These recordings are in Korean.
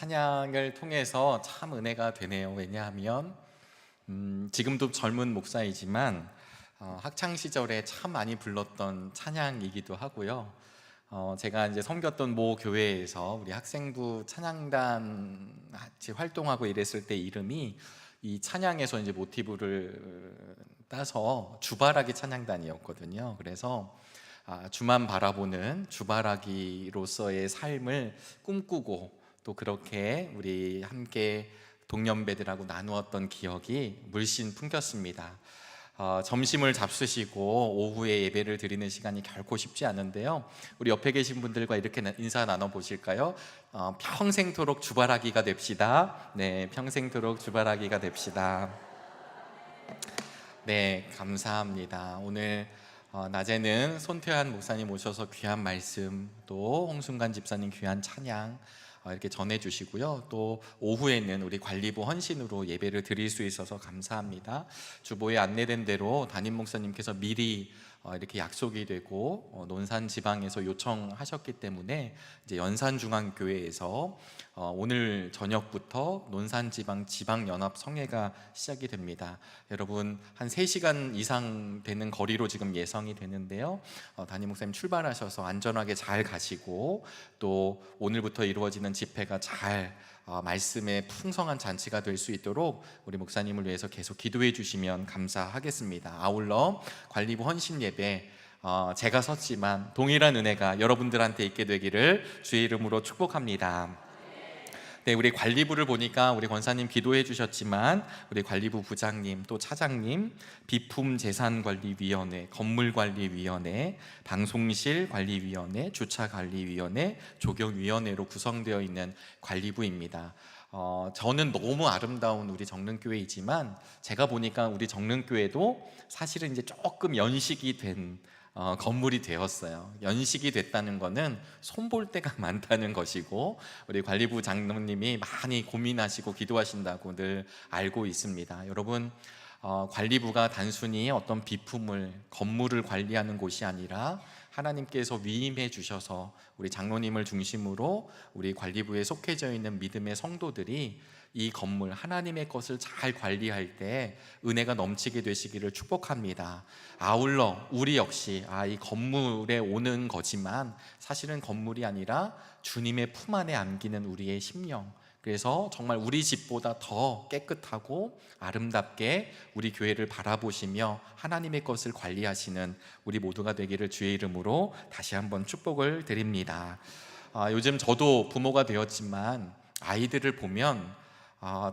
찬양을 통해서 참 은혜가 되네요. 왜냐하면 지금도 젊은 목사이지만 학창 시절에 참 많이 불렀던 찬양이기도 하고요. 제가 이제 섬겼던 모 교회에서 우리 학생부 찬양단 같이 활동하고 이랬을 때 이름이 이 찬양에서 이제 모티브를 따서 주바라기 찬양단이었거든요. 그래서 주만 바라보는 주바라기로서의 삶을 꿈꾸고 또 그렇게 우리 함께 동년배들하고 나누었던 기억이 물씬 풍겼습니다. 점심을 잡수시고 오후에 예배를 드리는 시간이 결코 쉽지 않은데요. 우리 옆에 계신 분들과 이렇게 인사 나눠보실까요? 평생토록 주바라기가 됩시다. 네, 평생토록 주바라기가 됩시다. 네, 감사합니다. 오늘 낮에는 손태환 목사님 오셔서 귀한 말씀, 또 홍순관 집사님 귀한 찬양 이렇게 전해주시고요. 또 오후에는 우리 관리부 헌신으로 예배를 드릴 수 있어서 감사합니다. 주보에 안내된 대로 담임 목사님께서 미리 이렇게 약속이 되고 논산 지방에서 요청하셨기 때문에 이제 연산중앙교회에서 오늘 저녁부터 논산지방 지방연합 성회가 시작이 됩니다. 여러분 한 3시간 이상 되는 거리로 지금 예상이 되는데요. 담임 목사님 출발하셔서 안전하게 잘 가시고 또 오늘부터 이루어지는 집회가 잘 말씀의 풍성한 잔치가 될 수 있도록 우리 목사님을 위해서 계속 기도해 주시면 감사하겠습니다. 아울러 관리부 헌신 예배 제가 섰지만 동일한 은혜가 여러분들한테 있게 되기를 주의 이름으로 축복합니다. 네, 우리 관리부를 보니까 우리 권사님 기도해 주셨지만 우리 관리부 부장님 또 차장님, 비품재산관리위원회, 건물관리위원회, 방송실관리위원회, 주차관리위원회, 조경위원회로 구성되어 있는 관리부입니다. 저는 너무 아름다운 우리 정릉교회이지만 제가 보니까 우리 정릉교회도 사실은 이제 조금 연식이 된 건물이 되었어요. 연식이 됐다는 것은 손볼 데가 많다는 것이고 우리 관리부 장로님이 많이 고민하시고 기도하신다고 늘 알고 있습니다. 여러분 관리부가 단순히 어떤 비품을 건물을 관리하는 곳이 아니라 하나님께서 위임해 주셔서 우리 장로님을 중심으로 우리 관리부에 속해져 있는 믿음의 성도들이 이 건물 하나님의 것을 잘 관리할 때 은혜가 넘치게 되시기를 축복합니다. 아울러 우리 역시 이 건물에 오는 거지만 사실은 건물이 아니라 주님의 품 안에 안기는 우리의 심령, 그래서 정말 우리 집보다 더 깨끗하고 아름답게 우리 교회를 바라보시며 하나님의 것을 관리하시는 우리 모두가 되기를 주의 이름으로 다시 한번 축복을 드립니다. 요즘 저도 부모가 되었지만 아이들을 보면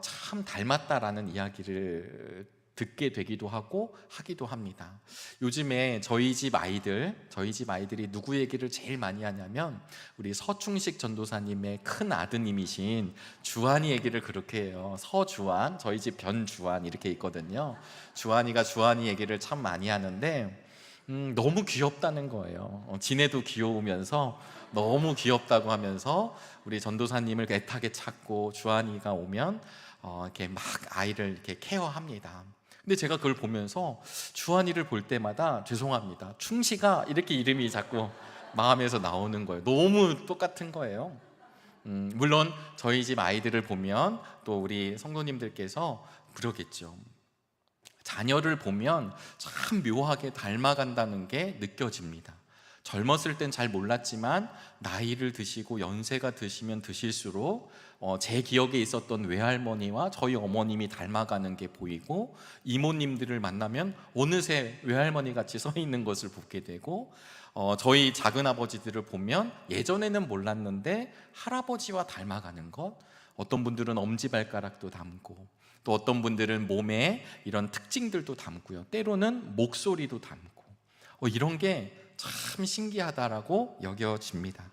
참 닮았다라는 이야기를 듣게 되기도 하고 하기도 합니다. 요즘에 저희 집 아이들이 누구 얘기를 제일 많이 하냐면 우리 서충식 전도사님의 큰 아드님이신 주한이 얘기를 그렇게 해요. 서주한, 저희 집 변주한 이렇게 있거든요. 주한이가 주한이 얘기를 참 많이 하는데 너무 귀엽다는 거예요. 지네도 귀여우면서 너무 귀엽다고 하면서 우리 전도사님을 애타게 찾고 주한이가 오면 이렇게 막 아이를 이렇게 케어합니다. 근데 제가 그걸 보면서 주한이를 볼 때마다 죄송합니다, 충시가 이렇게 이름이 자꾸 마음에서 나오는 거예요. 너무 똑같은 거예요. 물론 저희 집 아이들을 보면 또 우리 성도님들께서 그러겠죠. 자녀를 보면 참 묘하게 닮아간다는 게 느껴집니다. 젊었을 땐 잘 몰랐지만 나이를 드시고 연세가 드시면 드실수록 제 기억에 있었던 외할머니와 저희 어머님이 닮아가는 게 보이고 이모님들을 만나면 어느새 외할머니 같이 서 있는 것을 보게 되고 저희 작은아버지들을 보면 예전에는 몰랐는데 할아버지와 닮아가는 것, 어떤 분들은 엄지발가락도 닮고 또 어떤 분들은 몸에 이런 특징들도 담고요, 때로는 목소리도 담고 이런 게 참 신기하다라고 여겨집니다.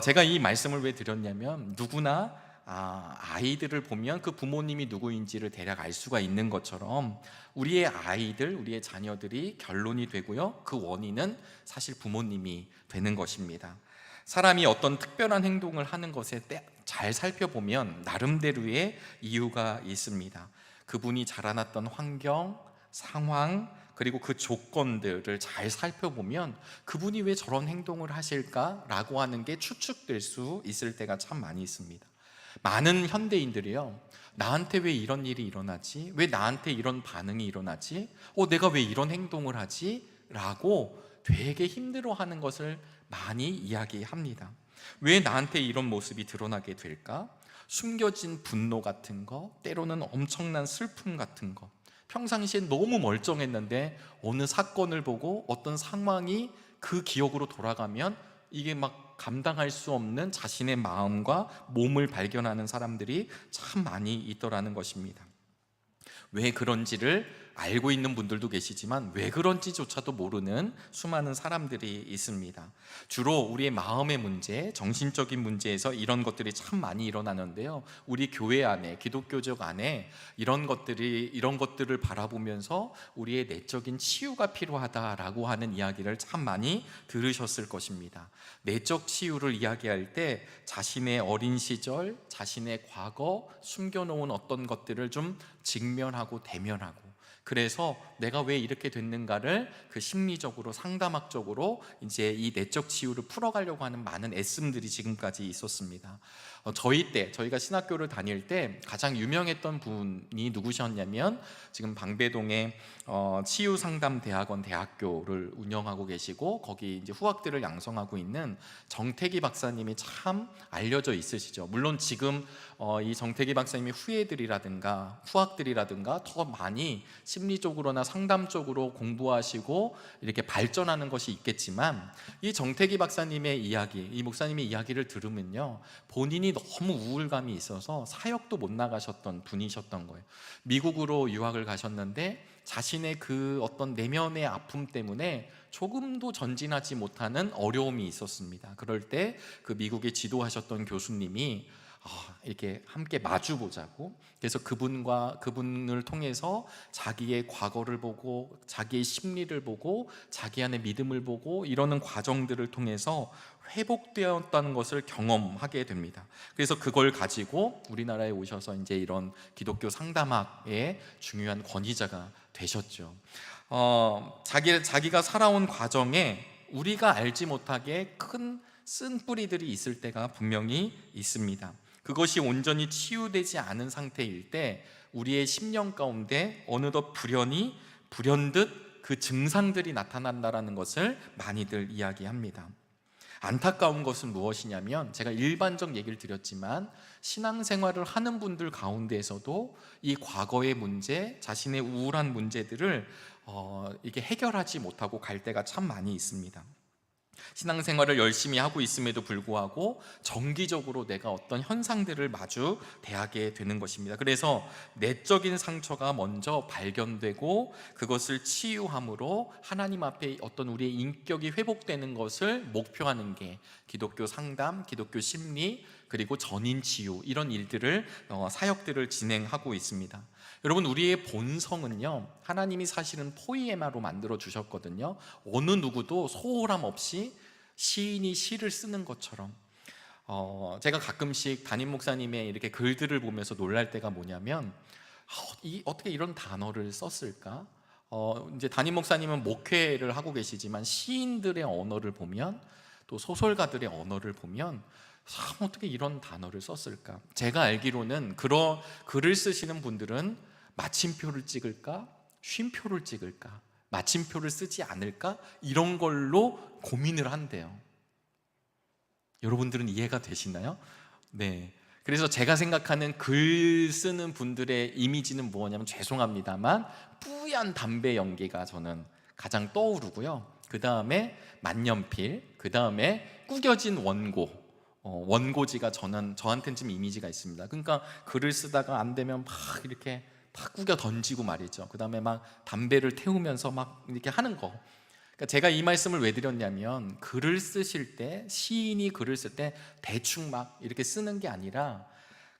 제가 이 말씀을 왜 드렸냐면 누구나 아이들을 보면 그 부모님이 누구인지를 대략 알 수가 있는 것처럼 우리의 아이들, 우리의 자녀들이 결론이 되고요, 그 원인은 사실 부모님이 되는 것입니다. 사람이 어떤 특별한 행동을 하는 것에 잘 살펴보면 나름대로의 이유가 있습니다. 그분이 자라났던 환경, 상황, 그리고 그 조건들을 잘 살펴보면 그분이 왜 저런 행동을 하실까라고 하는 게 추측될 수 있을 때가 참 많이 있습니다. 많은 현대인들이요, 나한테 왜 이런 일이 일어나지? 왜 나한테 이런 반응이 일어나지? 내가 왜 이런 행동을 하지? 라고 되게 힘들어하는 것을 많이 이야기합니다. 왜 나한테 이런 모습이 드러나게 될까? 숨겨진 분노 같은 거, 때로는 엄청난 슬픔 같은 거, 평상시에 너무 멀쩡했는데 어느 사건을 보고 어떤 상황이 그 기억으로 돌아가면 이게 막 감당할 수 없는 자신의 마음과 몸을 발견하는 사람들이 참 많이 있더라는 것입니다. 왜 그런지를 알고 있는 분들도 계시지만 왜 그런지조차도 모르는 수많은 사람들이 있습니다. 주로 우리의 마음의 문제, 정신적인 문제에서 이런 것들이 참 많이 일어나는데요, 우리 교회 안에, 기독교적 안에 이런 것들을 바라보면서 우리의 내적인 치유가 필요하다라고 하는 이야기를 참 많이 들으셨을 것입니다. 내적 치유를 이야기할 때 자신의 어린 시절, 자신의 과거, 숨겨놓은 어떤 것들을 좀 직면하고 대면하고, 그래서 내가 왜 이렇게 됐는가를 그 심리적으로, 상담학적으로 이제 이 내적 치유를 풀어가려고 하는 많은 애씀들이 지금까지 있었습니다. 저희가 신학교를 다닐 때 가장 유명했던 분이 누구셨냐면, 지금 방배동에 치유상담대학원 대학교를 운영하고 계시고 거기 이제 후학들을 양성하고 있는 정태기 박사님이 참 알려져 있으시죠. 물론 지금 이 정태기 박사님의 후예들이라든가 후학들이라든가 더 많이 심리적으로나 상담적으로 공부하시고 이렇게 발전하는 것이 있겠지만, 이 정태기 박사님의 이야기, 이 목사님의 이야기를 들으면요, 본인이 너무 우울감이 있어서 사역도 못 나가셨던 분이셨던 거예요. 미국으로 유학을 가셨는데 자신의 그 어떤 내면의 아픔 때문에 조금도 전진하지 못하는 어려움이 있었습니다. 그럴 때 그 미국에 지도하셨던 교수님이 이렇게 함께 마주보자고, 그래서 그분을 통해서 자기의 과거를 보고 자기의 심리를 보고 자기 안의 믿음을 보고 이러는 과정들을 통해서 회복되었다는 것을 경험하게 됩니다. 그래서 그걸 가지고 우리나라에 오셔서 이제 이런 기독교 상담학의 중요한 권위자가 되셨죠. 자기가 살아온 과정에 우리가 알지 못하게 큰 쓴뿌리들이 있을 때가 분명히 있습니다. 그것이 온전히 치유되지 않은 상태일 때 우리의 심령 가운데 어느덧 불현듯 그 증상들이 나타난다는 것을 많이들 이야기합니다. 안타까운 것은 무엇이냐면, 제가 일반적 얘기를 드렸지만 신앙생활을 하는 분들 가운데에서도 이 과거의 문제, 자신의 우울한 문제들을 이게 해결하지 못하고 갈 때가 참 많이 있습니다. 신앙생활을 열심히 하고 있음에도 불구하고 정기적으로 내가 어떤 현상들을 마주 대하게 되는 것입니다. 그래서 내적인 상처가 먼저 발견되고 그것을 치유함으로 하나님 앞에 어떤 우리의 인격이 회복되는 것을 목표하는 게 기독교 상담, 기독교 심리, 그리고 전인 치유, 이런 일들을 사역들을 진행하고 있습니다. 여러분, 우리의 본성은요, 하나님이 사실은 포이에마로 만들어 주셨거든요. 어느 누구도 소홀함 없이 시인이 시를 쓰는 것처럼. 제가 가끔씩 담임 목사님의 이렇게 글들을 보면서 놀랄 때가 뭐냐면, 어떻게 이런 단어를 썼을까? 이제 담임 목사님은 목회를 하고 계시지만 시인들의 언어를 보면, 또 소설가들의 언어를 보면 어떻게 이런 단어를 썼을까? 제가 알기로는 글을 쓰시는 분들은 마침표를 찍을까? 쉼표를 찍을까? 마침표를 쓰지 않을까? 이런 걸로 고민을 한대요. 여러분들은 이해가 되시나요? 네. 그래서 제가 생각하는 글 쓰는 분들의 이미지는 뭐냐면, 죄송합니다만 뿌연 담배 연기가 저는 가장 떠오르고요. 그 다음에 만년필, 그 다음에 구겨진 원고지가 저한테는 좀 이미지가 있습니다. 그러니까 글을 쓰다가 안 되면 막 이렇게 막 구겨 던지고 말이죠. 그 다음에 막 담배를 태우면서 막 이렇게 하는 거. 그러니까 제가 이 말씀을 왜 드렸냐면, 글을 쓰실 때, 시인이 글을 쓸 때 대충 막 이렇게 쓰는 게 아니라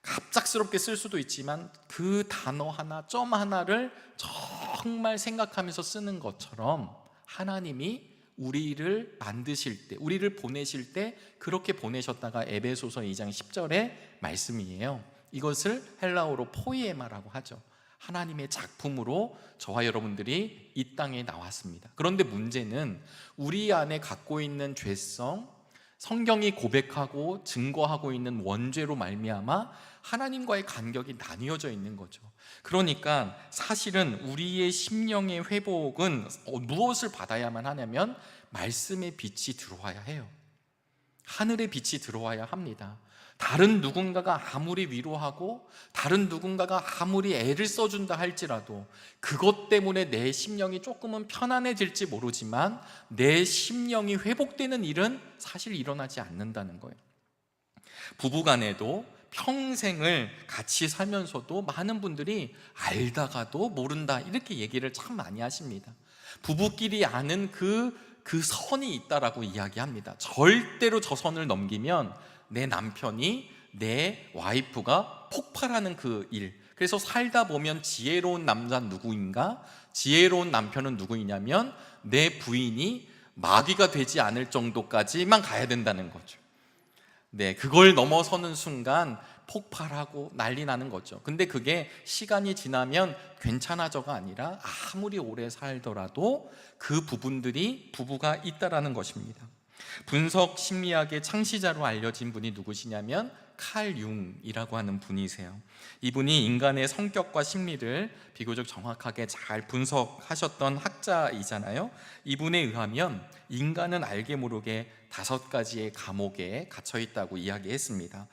갑작스럽게 쓸 수도 있지만 그 단어 하나, 점 하나를 정말 생각하면서 쓰는 것처럼 하나님이 우리를 만드실 때, 우리를 보내실 때 그렇게 보내셨다가 에베소서 2장 10절의 말씀이에요. 이것을 헬라어로 포이에마라고 하죠. 하나님의 작품으로 저와 여러분들이 이 땅에 나왔습니다. 그런데 문제는 우리 안에 갖고 있는 죄성, 성경이 고백하고 증거하고 있는 원죄로 말미암아 하나님과의 간격이 나뉘어져 있는 거죠. 그러니까 사실은 우리의 심령의 회복은 무엇을 받아야만 하냐면 말씀의 빛이 들어와야 해요. 하늘의 빛이 들어와야 합니다. 다른 누군가가 아무리 위로하고 다른 누군가가 아무리 애를 써준다 할지라도 그것 때문에 내 심령이 조금은 편안해질지 모르지만 내 심령이 회복되는 일은 사실 일어나지 않는다는 거예요. 부부간에도 평생을 같이 살면서도 많은 분들이 알다가도 모른다 이렇게 얘기를 참 많이 하십니다. 부부끼리 아는 그 선이 있다라고 이야기합니다. 절대로 저 선을 넘기면 내 남편이 내 와이프가 폭발하는 그 일. 그래서 살다 보면 지혜로운 남자는 누구인가? 지혜로운 남편은 누구이냐면 내 부인이 마귀가 되지 않을 정도까지만 가야 된다는 거죠. 네, 그걸 넘어서는 순간 폭발하고 난리 나는 거죠. 근데 그게 시간이 지나면 괜찮아져가 아니라 아무리 오래 살더라도 그 부분들이 부부가 있다라는 것입니다. 분석 심리학의 창시자로 알려진 분이 누구시냐면 칼 융이라고 하는 분이세요. 이분이 인간의 성격과 심리를 비교적 정확하게 잘 분석하셨던 학자이잖아요. 이분에 의하면 인간은 알게 모르게 5가지의 감옥에 갇혀 있다고 이야기했습니다.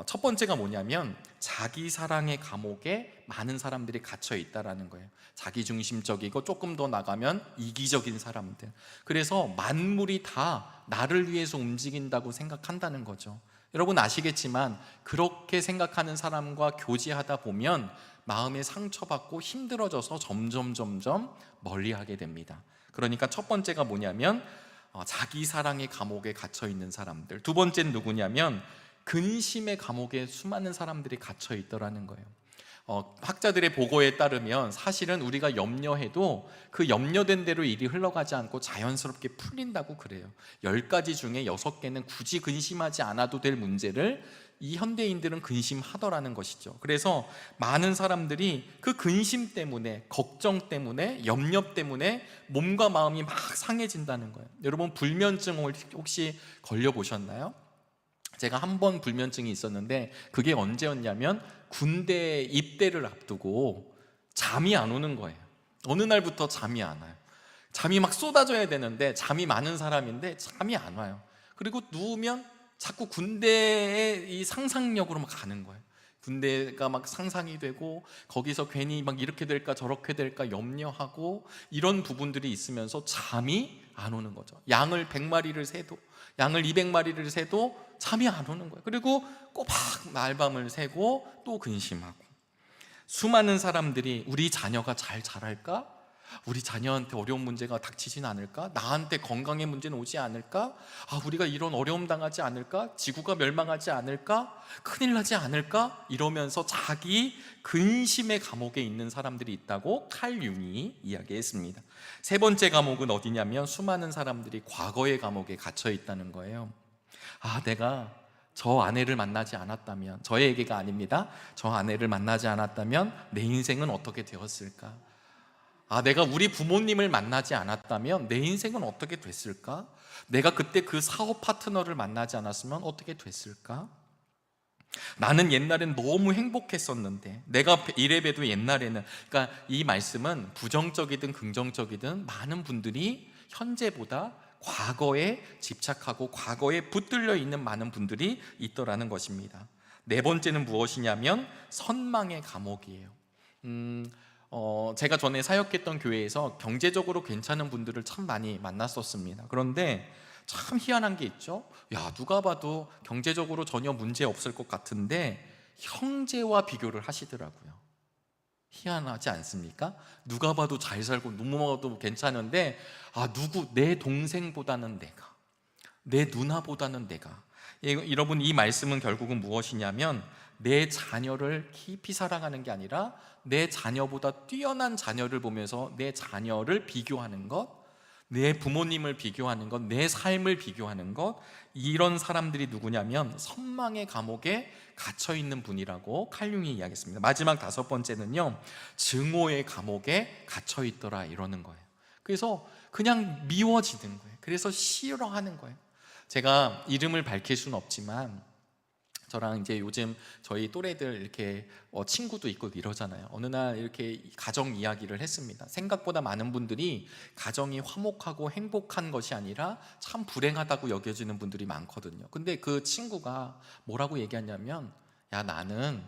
첫 번째가 뭐냐면 자기 사랑의 감옥에 많은 사람들이 갇혀 있다라는 거예요. 자기중심적이고 조금 더 나가면 이기적인 사람들. 그래서 만물이 다 나를 위해서 움직인다고 생각한다는 거죠. 여러분 아시겠지만 그렇게 생각하는 사람과 교제하다 보면 마음에 상처받고 힘들어져서 점점 멀리하게 됩니다. 그러니까 첫 번째가 뭐냐면 자기 사랑의 감옥에 갇혀 있는 사람들. 두 번째는 누구냐면 근심의 감옥에 수많은 사람들이 갇혀 있더라는 거예요. 학자들의 보고에 따르면 사실은 우리가 염려해도 그 염려된 대로 일이 흘러가지 않고 자연스럽게 풀린다고 그래요. 10가지 중에 6개는 굳이 근심하지 않아도 될 문제를 이 현대인들은 근심하더라는 것이죠. 그래서 많은 사람들이 그 근심 때문에, 걱정 때문에, 염려 때문에 몸과 마음이 막 상해진다는 거예요. 여러분 불면증 혹시 걸려보셨나요? 제가 한 번 불면증이 있었는데 그게 언제였냐면 군대 입대를 앞두고 잠이 안 오는 거예요. 어느 날부터 잠이 안 와요. 잠이 막 쏟아져야 되는데 잠이 많은 사람인데 잠이 안 와요. 그리고 누우면 자꾸 군대의 이 상상력으로 막 가는 거예요. 군대가 막 상상이 되고 거기서 괜히 막 이렇게 될까 저렇게 될까 염려하고 이런 부분들이 있으면서 잠이 안 오는 거죠. 양을 100마리를 세도 양을 200마리를 세도 잠이 안 오는 거예요. 그리고 꼬박 날밤을 새고 또 근심하고. 수많은 사람들이 우리 자녀가 잘 자랄까? 우리 자녀한테 어려운 문제가 닥치진 않을까? 나한테 건강의 문제는 오지 않을까? 우리가 이런 어려움 당하지 않을까? 지구가 멸망하지 않을까? 큰일 나지 않을까? 이러면서 자기 근심의 감옥에 있는 사람들이 있다고 칼 융이 이야기했습니다. 세 번째 감옥은 어디냐면 수많은 사람들이 과거의 감옥에 갇혀 있다는 거예요. 내가 저 아내를 만나지 않았다면, 저의 얘기가 아닙니다. 저 아내를 만나지 않았다면 내 인생은 어떻게 되었을까? 내가 우리 부모님을 만나지 않았다면 내 인생은 어떻게 됐을까? 내가 그때 그 사업 파트너를 만나지 않았으면 어떻게 됐을까? 나는 옛날엔 너무 행복했었는데, 내가 이래봬도 옛날에는, 그러니까 이 말씀은 부정적이든 긍정적이든 많은 분들이 현재보다 과거에 집착하고 과거에 붙들려 있는 많은 분들이 있더라는 것입니다. 네 번째는 무엇이냐면 선망의 감옥이에요. 제가 전에 사역했던 교회에서 경제적으로 괜찮은 분들을 참 많이 만났었습니다. 그런데 참 희한한 게 있죠. 누가 봐도 경제적으로 전혀 문제 없을 것 같은데 형제와 비교를 하시더라고요. 희한하지 않습니까? 누가 봐도 잘 살고 누가 봐도 괜찮은데 내 동생보다는 내가, 내 누나보다는 내가. 여러분 이 말씀은 결국은 무엇이냐면 내 자녀를 깊이 사랑하는 게 아니라 내 자녀보다 뛰어난 자녀를 보면서 내 자녀를 비교하는 것, 내 부모님을 비교하는 것, 내 삶을 비교하는 것. 이런 사람들이 누구냐면 선망의 감옥에 갇혀있는 분이라고 칼 융이 이야기했습니다. 마지막 5번째는요, 증오의 감옥에 갇혀있더라 이러는 거예요. 그래서 그냥 미워지는 거예요. 그래서 싫어하는 거예요. 제가 이름을 밝힐 수는 없지만 저랑 이제 요즘 저희 또래들 이렇게 친구도 있고 이러잖아요. 어느 날 이렇게 가정 이야기를 했습니다. 생각보다 많은 분들이 가정이 화목하고 행복한 것이 아니라 참 불행하다고 여겨지는 분들이 많거든요. 근데 그 친구가 뭐라고 얘기하냐면, 야, 나는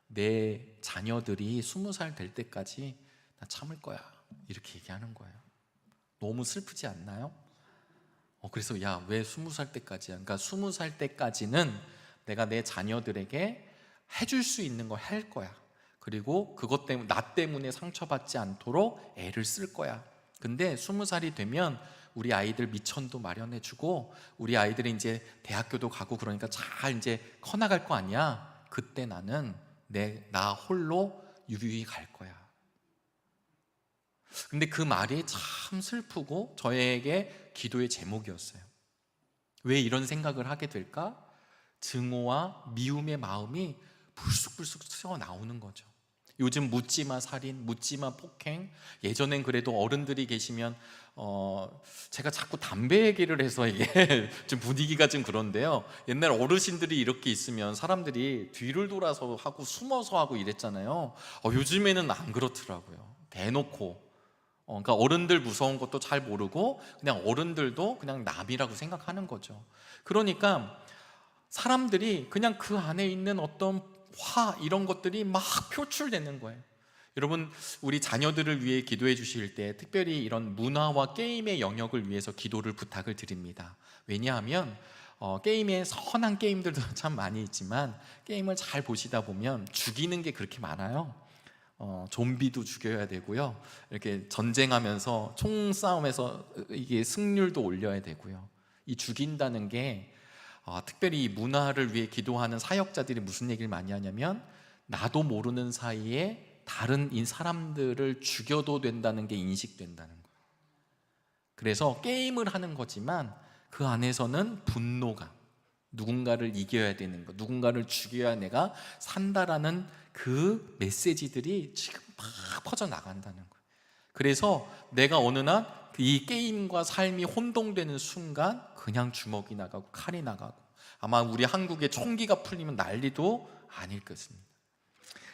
내 자녀들이 20살 될 때까지 나 참을 거야, 이렇게 얘기하는 거예요. 너무 슬프지 않나요? 그래서 야, 왜 20살 때까지야? 그러니까 20살 때까지는 내가 내 자녀들에게 해줄 수 있는 걸 할 거야. 그리고 그것 때문에 나 때문에 상처받지 않도록 애를 쓸 거야. 근데 20살이 되면 우리 아이들 미천도 마련해주고 우리 아이들이 이제 대학교도 가고 그러니까 잘 이제 커나갈 거 아니야. 그때 나는 나 홀로 유유히 갈 거야. 근데 그 말이 참 슬프고 저에게 기도의 제목이었어요. 왜 이런 생각을 하게 될까? 증오와 미움의 마음이 불쑥불쑥 튀어나오는 거죠. 요즘 묻지마 살인, 묻지마 폭행. 예전엔 그래도 어른들이 계시면 제가 자꾸 담배 얘기를 해서 이게 좀 분위기가 좀 그런데요, 옛날 어르신들이 이렇게 있으면 사람들이 뒤를 돌아서 하고 숨어서 하고 이랬잖아요. 요즘에는 안 그렇더라고요. 대놓고 그러니까 어른들 무서운 것도 잘 모르고 그냥 어른들도 그냥 남이라고 생각하는 거죠. 그러니까 사람들이 그냥 그 안에 있는 어떤 화 이런 것들이 막 표출되는 거예요. 여러분, 우리 자녀들을 위해 기도해 주실 때 특별히 이런 문화와 게임의 영역을 위해서 기도를 부탁을 드립니다. 왜냐하면 게임에 선한 게임들도 참 많이 있지만 게임을 잘 보시다 보면 죽이는 게 그렇게 많아요. 좀비도 죽여야 되고요, 이렇게 전쟁하면서 총싸움에서 이게 승률도 올려야 되고요. 이 죽인다는 게 특별히 이 문화를 위해 기도하는 사역자들이 무슨 얘기를 많이 하냐면, 나도 모르는 사이에 다른 사람들을 죽여도 된다는 게 인식된다는 거예요. 그래서 게임을 하는 거지만 그 안에서는 분노가, 누군가를 이겨야 되는 거, 누군가를 죽여야 내가 산다라는 그 메시지들이 지금 막 퍼져나간다는 거예요. 그래서 내가 어느 날 이 게임과 삶이 혼동되는 순간 그냥 주먹이 나가고 칼이 나가고 아마 우리 한국에 총기가 풀리면 난리도 아닐 것입니다.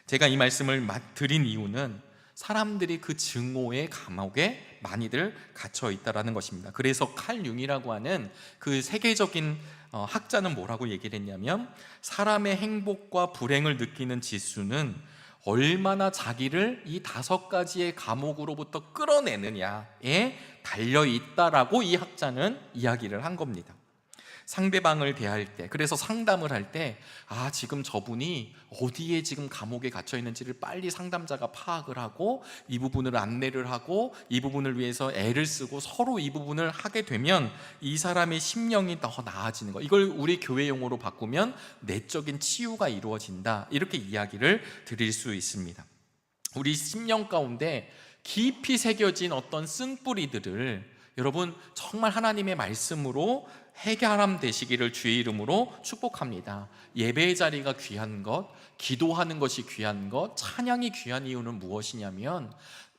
제가 이 말씀을 드린 이유는 사람들이 그 증오의 감옥에 많이들 갇혀 있다라는 것입니다. 그래서 칼 융이라고 하는 그 세계적인 학자는 뭐라고 얘기를 했냐면, 사람의 행복과 불행을 느끼는 지수는 얼마나 자기를 이 5가지의 감옥으로부터 끌어내느냐에 달려있다라고 이 학자는 이야기를 한 겁니다. 상대방을 대할 때, 그래서 상담을 할 때 지금 저분이 어디에 지금 감옥에 갇혀 있는지를 빨리 상담자가 파악을 하고 이 부분을 안내를 하고 이 부분을 위해서 애를 쓰고 서로 이 부분을 하게 되면 이 사람의 심령이 더 나아지는 거, 이걸 우리 교회 용어로 바꾸면 내적인 치유가 이루어진다, 이렇게 이야기를 드릴 수 있습니다. 우리 심령 가운데 깊이 새겨진 어떤 쓴뿌리들을 여러분 정말 하나님의 말씀으로 해결함 되시기를 주의 이름으로 축복합니다. 예배의 자리가 귀한 것, 기도하는 것이 귀한 것, 찬양이 귀한 이유는 무엇이냐면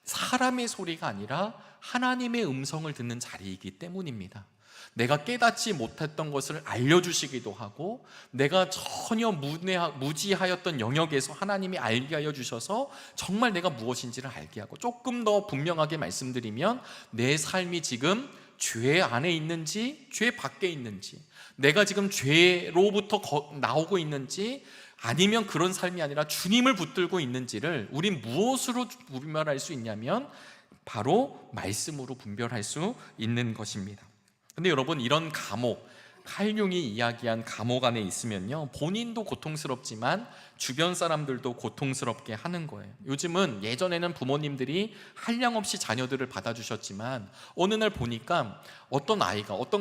사람의 소리가 아니라 하나님의 음성을 듣는 자리이기 때문입니다. 내가 깨닫지 못했던 것을 알려주시기도 하고 내가 전혀 무지하였던 영역에서 하나님이 알게 하여 주셔서 정말 내가 무엇인지를 알게 하고, 조금 더 분명하게 말씀드리면 내 삶이 지금 죄 안에 있는지 죄 밖에 있는지, 내가 지금 죄로부터 나오고 있는지 아니면 그런 삶이 아니라 주님을 붙들고 있는지를 우린 무엇으로 분별할 수 있냐면 바로 말씀으로 분별할 수 있는 것입니다. 근데 여러분, 이런 감옥, 칼융이 이야기한 감옥 안에 있으면요, 본인도 고통스럽지만 주변 사람들도 고통스럽게 하는 거예요. 요즘은, 예전에는 부모님들이 한량없이 자녀들을 받아주셨지만 어느 날 보니까 어떤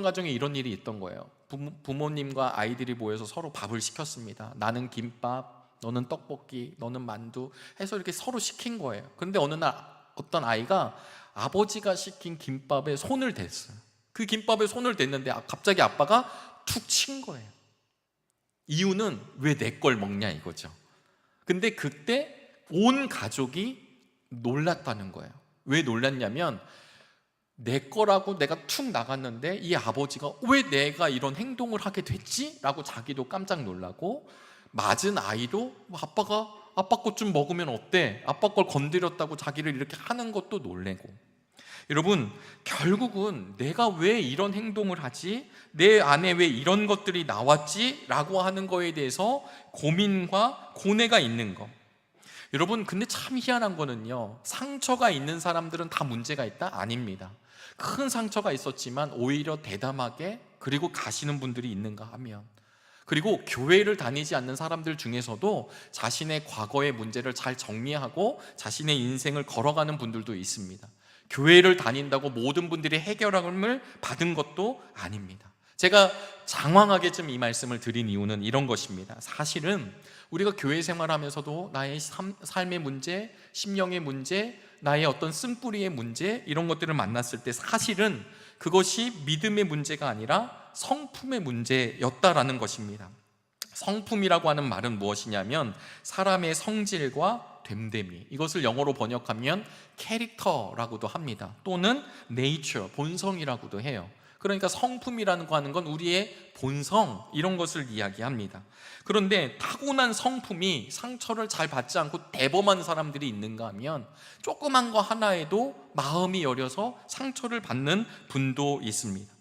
가정에 이런 일이 있던 거예요. 부모님과 아이들이 모여서 서로 밥을 시켰습니다. 나는 김밥, 너는 떡볶이, 너는 만두 해서 이렇게 서로 시킨 거예요. 그런데 어느 날 어떤 아이가 아버지가 시킨 김밥에 손을 댔어요. 그 김밥에 손을 댔는데 갑자기 아빠가 툭 친 거예요. 이유는 왜 내 걸 먹냐 이거죠. 근데 그때 온 가족이 놀랐다는 거예요. 왜 놀랐냐면 내 거라고 내가 툭 나갔는데 이 아버지가 왜 내가 이런 행동을 하게 됐지? 라고 자기도 깜짝 놀라고, 맞은 아이도 아빠 것 좀 먹으면 어때? 아빠 걸 건드렸다고 자기를 이렇게 하는 것도 놀래고. 여러분, 결국은 내가 왜 이런 행동을 하지? 내 안에 왜 이런 것들이 나왔지? 라고 하는 거에 대해서 고민과 고뇌가 있는 거. 여러분, 근데 참 희한한 거는요, 상처가 있는 사람들은 다 문제가 있다? 아닙니다. 큰 상처가 있었지만 오히려 대담하게 그리고 가시는 분들이 있는가 하면, 그리고 교회를 다니지 않는 사람들 중에서도 자신의 과거의 문제를 잘 정리하고 자신의 인생을 걸어가는 분들도 있습니다. 교회를 다닌다고 모든 분들이 해결함을 받은 것도 아닙니다. 제가 장황하게 좀 이 말씀을 드린 이유는 이런 것입니다. 사실은 우리가 교회 생활하면서도 나의 삶의 문제, 심령의 문제, 나의 어떤 쓴뿌리의 문제, 이런 것들을 만났을 때 사실은 그것이 믿음의 문제가 아니라 성품의 문제였다라는 것입니다. 성품이라고 하는 말은 무엇이냐면 사람의 성질과 됨됨이, 이것을 영어로 번역하면 캐릭터라고도 합니다. 또는 네이처, 본성이라고도 해요. 그러니까 성품이라는 거 하는 건 우리의 본성, 이런 것을 이야기합니다. 그런데 타고난 성품이 상처를 잘 받지 않고 대범한 사람들이 있는가 하면 조그만 거 하나에도 마음이 여려서 상처를 받는 분도 있습니다.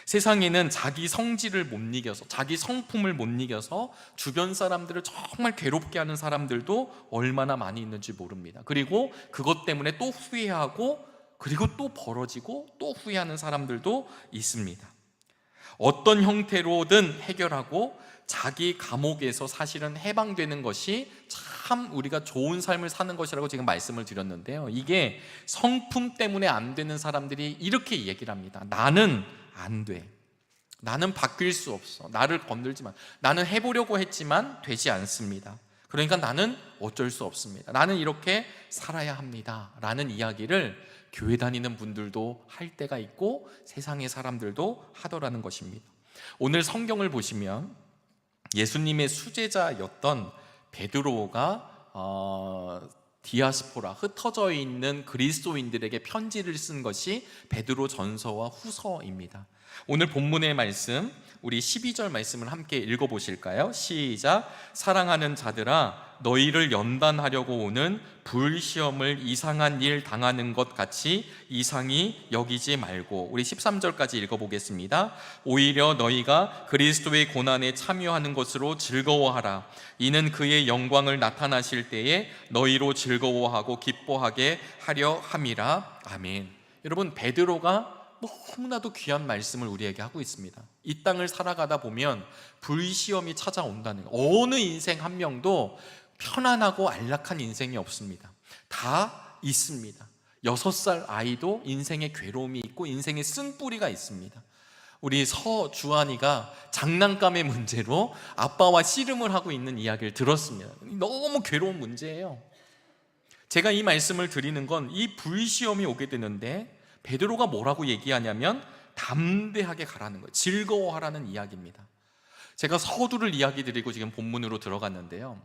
세상에는 자기 성질을 못 이겨서, 자기 성품을 못 이겨서 주변 사람들을 정말 괴롭게 하는 사람들도 얼마나 많이 있는지 모릅니다. 그리고 그것 때문에 또 후회하고, 그리고 또 벌어지고 또 후회하는 사람들도 있습니다. 어떤 형태로든 해결하고 자기 감옥에서 사실은 해방되는 것이 참 우리가 좋은 삶을 사는 것이라고 지금 말씀을 드렸는데요, 이게 성품 때문에 안 되는 사람들이 이렇게 얘기를 합니다. 나는 안 돼, 나는 바뀔 수 없어, 나를 건들지 마, 나는 해보려고 했지만 되지 않습니다. 그러니까 나는 어쩔 수 없습니다, 나는 이렇게 살아야 합니다 라는 이야기를 교회 다니는 분들도 할 때가 있고 세상의 사람들도 하더라는 것입니다. 오늘 성경을 보시면 예수님의 수제자였던 베드로가 디아스포라, 흩어져 있는 그리스도인들에게 편지를 쓴 것이 베드로 전서와 후서입니다. 오늘 본문의 말씀, 우리 12절 말씀을 함께 읽어보실까요? 시작. 사랑하는 자들아, 너희를 연단하려고 오는 불시험을 이상한 일 당하는 것 같이 이상히 여기지 말고, 우리 13절까지 읽어보겠습니다. 오히려 너희가 그리스도의 고난에 참여하는 것으로 즐거워하라. 이는 그의 영광을 나타나실 때에 너희로 즐거워하고 기뻐하게 하려 함이라. 아멘. 여러분, 베드로가 너무나도 귀한 말씀을 우리에게 하고 있습니다. 이 땅을 살아가다 보면 불시험이 찾아온다는 거. 어느 인생 한 명도 편안하고 안락한 인생이 없습니다. 다 있습니다. 6살 아이도 인생의 괴로움이 있고 인생의 쓴뿌리가 있습니다. 우리 서주환이가 장난감의 문제로 아빠와 씨름을 하고 있는 이야기를 들었습니다. 너무 괴로운 문제예요. 제가 이 말씀을 드리는 건 이 불시험이 오게 되는데 베드로가 뭐라고 얘기하냐면 담대하게 가라는 거예요. 즐거워하라는 이야기입니다. 제가 서두를 이야기 드리고 지금 본문으로 들어갔는데요,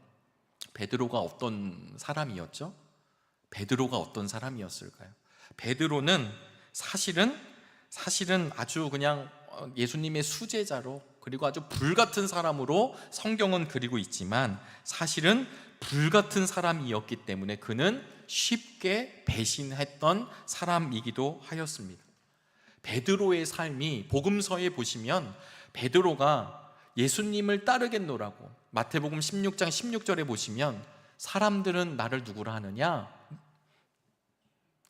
베드로가 어떤 사람이었죠? 베드로가 어떤 사람이었을까요? 베드로는 사실은 아주 그냥 예수님의 수제자로, 그리고 아주 불같은 사람으로 성경은 그리고 있지만 사실은 불같은 사람이었기 때문에 그는 쉽게 배신했던 사람이기도 하였습니다. 베드로의 삶이 복음서에 보시면 베드로가 예수님을 따르겠노라고, 마태복음 16장 16절에 보시면 사람들은 나를 누구라 하느냐?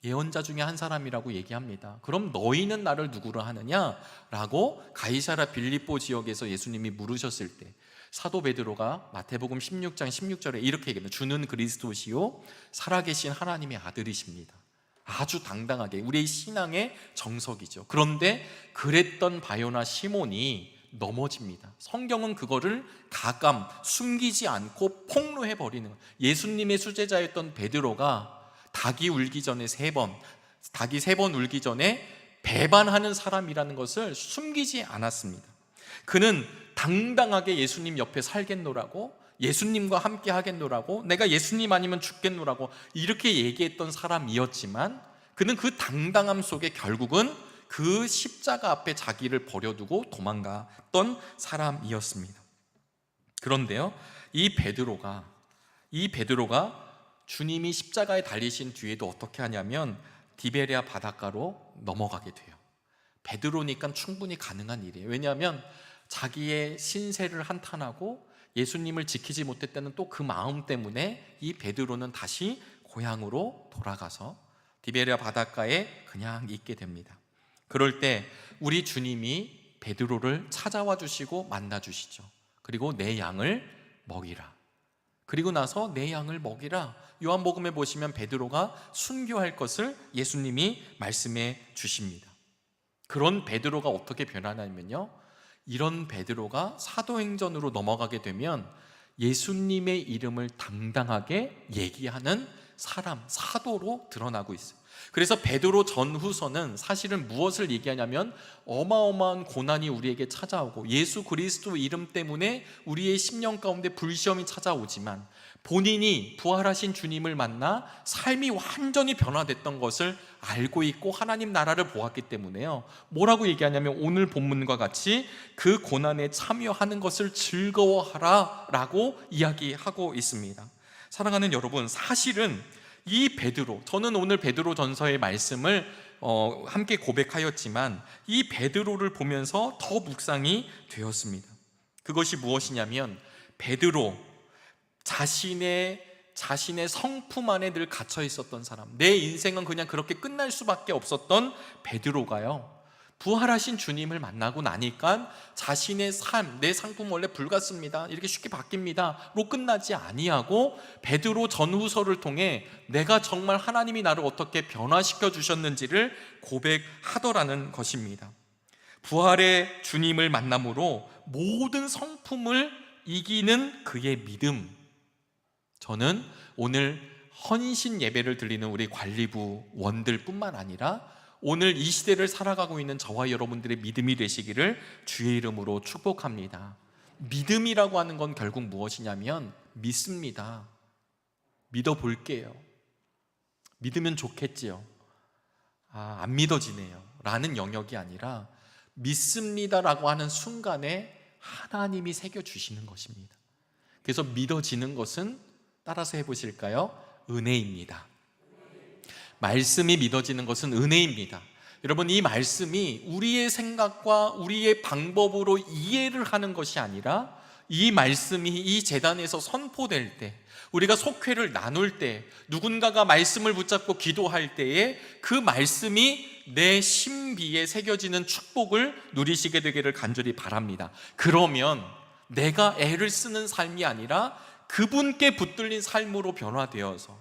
예언자 중에 한 사람이라고 얘기합니다. 그럼 너희는 나를 누구라 하느냐? 라고 가이사랴 빌립보 지역에서 예수님이 물으셨을 때 사도 베드로가 마태복음 16장 16절에 이렇게 얘기합니다. 주는 그리스도시요 살아계신 하나님의 아들이십니다. 아주 당당하게 우리의 신앙의 정석이죠. 그런데 그랬던 바요나 시몬이 넘어집니다. 성경은 그거를 가감, 숨기지 않고 폭로해버리는 거예요. 예수님의 수제자였던 베드로가 닭이 울기 전에 3번, 닭이 3번 울기 전에 배반하는 사람이라는 것을 숨기지 않았습니다. 그는 당당하게 예수님 옆에 살겠노라고, 예수님과 함께 하겠노라고, 내가 예수님 아니면 죽겠노라고 이렇게 얘기했던 사람이었지만 그는 그 당당함 속에 결국은 그 십자가 앞에 자기를 버려두고 도망갔던 사람이었습니다. 그런데요, 이 베드로가 주님이 십자가에 달리신 뒤에도 어떻게 하냐면 디베랴 바닷가로 넘어가게 돼요. 베드로니까 충분히 가능한 일이에요. 왜냐하면 자기의 신세를 한탄하고 예수님을 지키지 못했다는 또 그 마음 때문에 이 베드로는 다시 고향으로 돌아가서 디베랴 바닷가에 그냥 있게 됩니다. 그럴 때 우리 주님이 베드로를 찾아와 주시고 만나 주시죠. 그리고 내 양을 먹이라. 그리고 나서 내 양을 먹이라. 요한복음에 보시면 베드로가 순교할 것을 예수님이 말씀해 주십니다. 그런 베드로가 어떻게 변하냐면요, 이런 베드로가 사도행전으로 넘어가게 되면 예수님의 이름을 당당하게 얘기하는 사람, 사도로 드러나고 있어요. 그래서 베드로 전후서는 사실은 무엇을 얘기하냐면 어마어마한 고난이 우리에게 찾아오고 예수 그리스도 이름 때문에 우리의 심령 가운데 불시험이 찾아오지만 본인이 부활하신 주님을 만나 삶이 완전히 변화됐던 것을 알고 있고 하나님 나라를 보았기 때문에요, 뭐라고 얘기하냐면 오늘 본문과 같이 그 고난에 참여하는 것을 즐거워하라 라고 이야기하고 있습니다. 사랑하는 여러분, 사실은 이 베드로, 저는 오늘 베드로 전서의 말씀을 함께 고백하였지만 이 베드로를 보면서 더 묵상이 되었습니다. 그것이 무엇이냐면 베드로 자신의 성품 안에 늘 갇혀 있었던 사람, 내 인생은 그냥 그렇게 끝날 수밖에 없었던 베드로가요, 부활하신 주님을 만나고 나니까 자신의 삶, 내 상품 원래 불같습니다, 이렇게 쉽게 바뀝니다 로 끝나지 아니하고 베드로 전후서를 통해 내가 정말 하나님이 나를 어떻게 변화시켜 주셨는지를 고백하더라는 것입니다. 부활의 주님을 만남으로 모든 성품을 이기는 그의 믿음, 저는 오늘 헌신 예배를 드리는 우리 관리부 원들 뿐만 아니라 오늘 이 시대를 살아가고 있는 저와 여러분들의 믿음이 되시기를 주의 이름으로 축복합니다. 믿음이라고 하는 건 결국 무엇이냐면 믿습니다, 믿어볼게요, 믿으면 좋겠지요, 안 믿어지네요 라는 영역이 아니라 믿습니다라고 하는 순간에 하나님이 새겨주시는 것입니다. 그래서 믿어지는 것은 따라서 해보실까요? 은혜입니다. 말씀이 믿어지는 것은 은혜입니다. 여러분, 이 말씀이 우리의 생각과 우리의 방법으로 이해를 하는 것이 아니라 이 말씀이 이 제단에서 선포될 때, 우리가 속회를 나눌 때, 누군가가 말씀을 붙잡고 기도할 때에 그 말씀이 내 신비에 새겨지는 축복을 누리시게 되기를 간절히 바랍니다. 그러면 내가 애를 쓰는 삶이 아니라 그분께 붙들린 삶으로 변화되어서,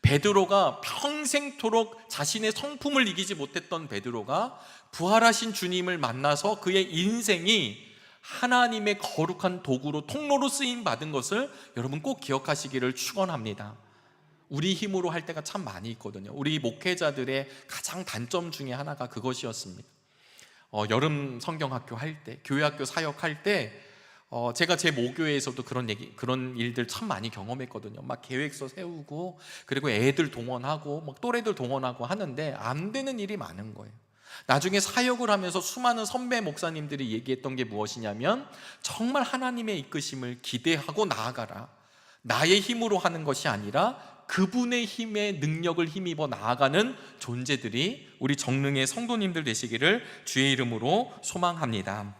베드로가 평생토록 자신의 성품을 이기지 못했던 베드로가 부활하신 주님을 만나서 그의 인생이 하나님의 거룩한 도구로, 통로로 쓰임 받은 것을 여러분 꼭 기억하시기를 축원합니다. 우리 힘으로 할 때가 참 많이 있거든요. 우리 목회자들의 가장 단점 중에 하나가 그것이었습니다. 여름 성경학교 할 때, 교회학교 사역할 때 제가 제 모교회에서도 그런 일들 참 많이 경험했거든요. 막 계획서 세우고, 그리고 애들 동원하고, 막 또래들 동원하고 하는데 안 되는 일이 많은 거예요. 나중에 사역을 하면서 수많은 선배 목사님들이 얘기했던 게 무엇이냐면 정말 하나님의 이끄심을 기대하고 나아가라. 나의 힘으로 하는 것이 아니라 그분의 힘의 능력을 힘입어 나아가는 존재들이 우리 정릉의 성도님들 되시기를 주의 이름으로 소망합니다.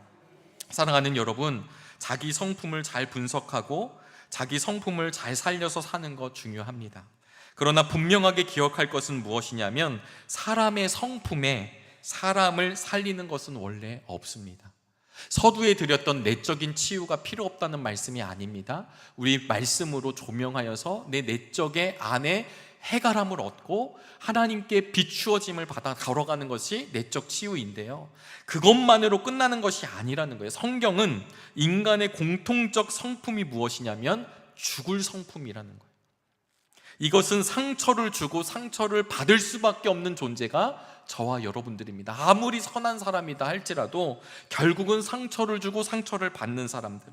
사랑하는 여러분, 자기 성품을 잘 분석하고 자기 성품을 잘 살려서 사는 것 중요합니다. 그러나 분명하게 기억할 것은 무엇이냐면 사람의 성품에 사람을 살리는 것은 원래 없습니다. 서두에 드렸던 내적인 치유가 필요 없다는 말씀이 아닙니다. 우리 말씀으로 조명하여서 내 내적의 안에 해갈함을 얻고 하나님께 비추어짐을 받아 걸어가는 것이 내적 치유인데요, 그것만으로 끝나는 것이 아니라는 거예요. 성경은 인간의 공통적 성품이 무엇이냐면 죽을 성품이라는 거예요. 이것은 상처를 주고 상처를 받을 수밖에 없는 존재가 저와 여러분들입니다. 아무리 선한 사람이다 할지라도 결국은 상처를 주고 상처를 받는 사람들.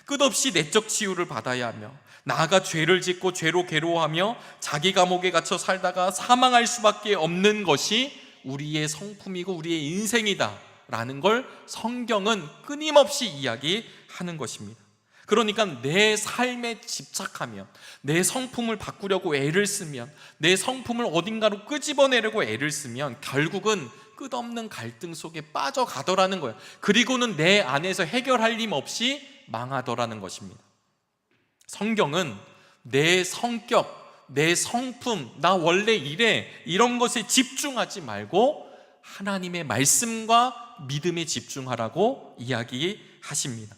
끝없이 내적 치유를 받아야 하며, 나아가 죄를 짓고 죄로 괴로워하며 자기 감옥에 갇혀 살다가 사망할 수밖에 없는 것이 우리의 성품이고 우리의 인생이다 라는 걸 성경은 끊임없이 이야기하는 것입니다. 그러니까 내 삶에 집착하면, 내 성품을 바꾸려고 애를 쓰면, 내 성품을 어딘가로 끄집어내려고 애를 쓰면 결국은 끝없는 갈등 속에 빠져가더라는 거예요. 그리고는 내 안에서 해결할 힘 없이 망하더라는 것입니다. 성경은 내 성격, 내 성품, 나 원래 이래, 이런 것에 집중하지 말고 하나님의 말씀과 믿음에 집중하라고 이야기하십니다.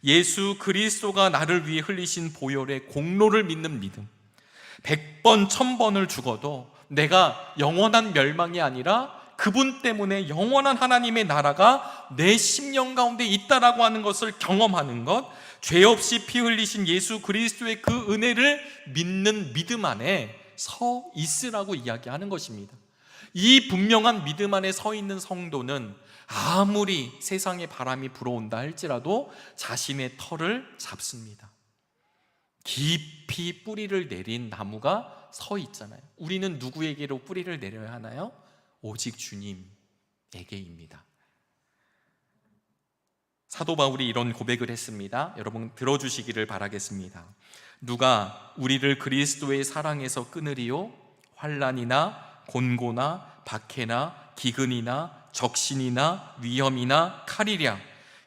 예수 그리스도가 나를 위해 흘리신 보혈의 공로를 믿는 믿음, 100번 1000번을 죽어도 내가 영원한 멸망이 아니라 그분 때문에 영원한 하나님의 나라가 내 심령 가운데 있다라고 하는 것을 경험하는 것, 죄 없이 피 흘리신 예수 그리스도의 그 은혜를 믿는 믿음 안에 서 있으라고 이야기하는 것입니다. 이 분명한 믿음 안에 서 있는 성도는 아무리 세상에 바람이 불어온다 할지라도 자신의 털을 잡습니다. 깊이 뿌리를 내린 나무가 서 있잖아요. 우리는 누구에게로 뿌리를 내려야 하나요? 오직 주님에게입니다. 사도 바울이 이런 고백을 했습니다. 여러분 들어주시기를 바라겠습니다. 누가 우리를 그리스도의 사랑에서 끊으리요? 환난이나 곤고나 박해나 기근이나 적신이나 위험이나 칼이랴.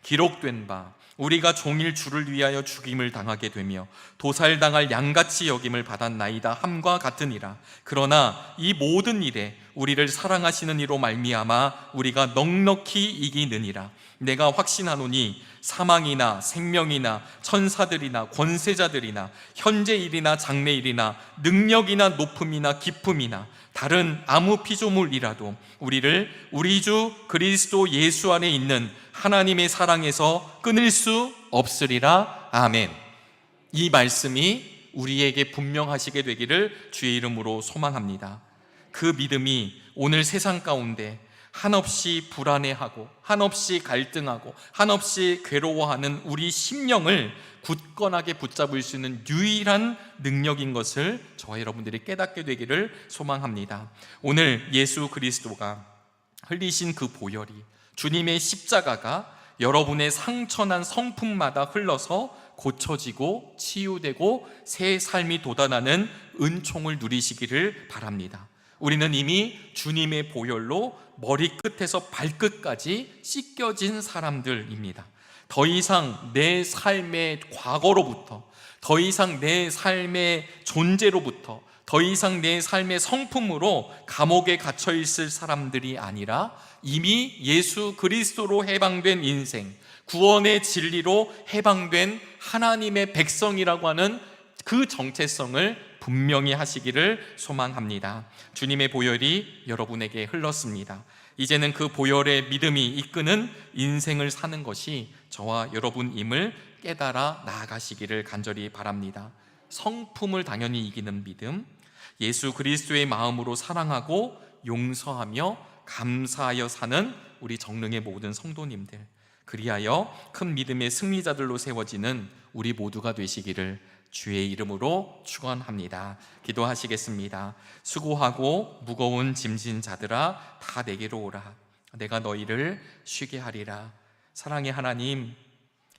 기록된 바 우리가 종일 주를 위하여 죽임을 당하게 되며 도살당할 양같이 여김을 받았나이다 함과 같으니라. 그러나 이 모든 일에 우리를 사랑하시는 이로 말미암아 우리가 넉넉히 이기느니라. 내가 확신하노니 사망이나 생명이나 천사들이나 권세자들이나 현재 일이나 장래 일이나 능력이나 높음이나 깊음이나 다른 아무 피조물이라도 우리를 우리 주 그리스도 예수 안에 있는 하나님의 사랑에서 끊을 수 없으리라. 아멘. 이 말씀이 우리에게 분명하시게 되기를 주의 이름으로 소망합니다. 그 믿음이 오늘 세상 가운데 한없이 불안해하고 한없이 갈등하고 한없이 괴로워하는 우리 심령을 굳건하게 붙잡을 수 있는 유일한 능력인 것을 저와 여러분들이 깨닫게 되기를 소망합니다. 오늘 예수 그리스도가 흘리신 그 보혈이, 주님의 십자가가 여러분의 상처난 성품마다 흘러서 고쳐지고 치유되고 새 삶이 돋아나는 은총을 누리시기를 바랍니다. 우리는 이미 주님의 보혈로 머리끝에서 발끝까지 씻겨진 사람들입니다. 더 이상 내 삶의 과거로부터, 더 이상 내 삶의 존재로부터, 더 이상 내 삶의 성품으로 감옥에 갇혀 있을 사람들이 아니라 이미 예수 그리스도로 해방된 인생, 구원의 진리로 해방된 하나님의 백성이라고 하는 그 정체성을 분명히 하시기를 소망합니다. 주님의 보혈이 여러분에게 흘렀습니다. 이제는 그 보혈의 믿음이 이끄는 인생을 사는 것이 저와 여러분임을 깨달아 나아가시기를 간절히 바랍니다. 성품을 당연히 이기는 믿음, 예수 그리스도의 마음으로 사랑하고 용서하며 감사하여 사는 우리 정릉의 모든 성도님들, 그리하여 큰 믿음의 승리자들로 세워지는 우리 모두가 되시기를 주의 이름으로 축원합니다. 기도하시겠습니다. 수고하고 무거운 짐진 자들아 다 내게로 오라. 내가 너희를 쉬게 하리라. 사랑의 하나님,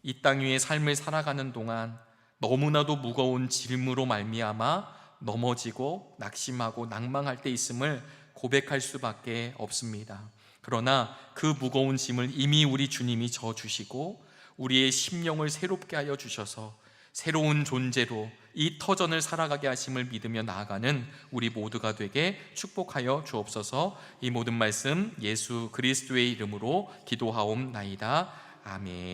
이 땅 위의 삶을 살아가는 동안 너무나도 무거운 짐으로 말미암아 넘어지고 낙심하고 낭망할 때 있음을 고백할 수밖에 없습니다. 그러나 그 무거운 짐을 이미 우리 주님이 져주시고 우리의 심령을 새롭게 하여 주셔서 새로운 존재로 이 터전을 살아가게 하심을 믿으며 나아가는 우리 모두가 되게 축복하여 주옵소서. 이 모든 말씀 예수 그리스도의 이름으로 기도하옵나이다. 아멘.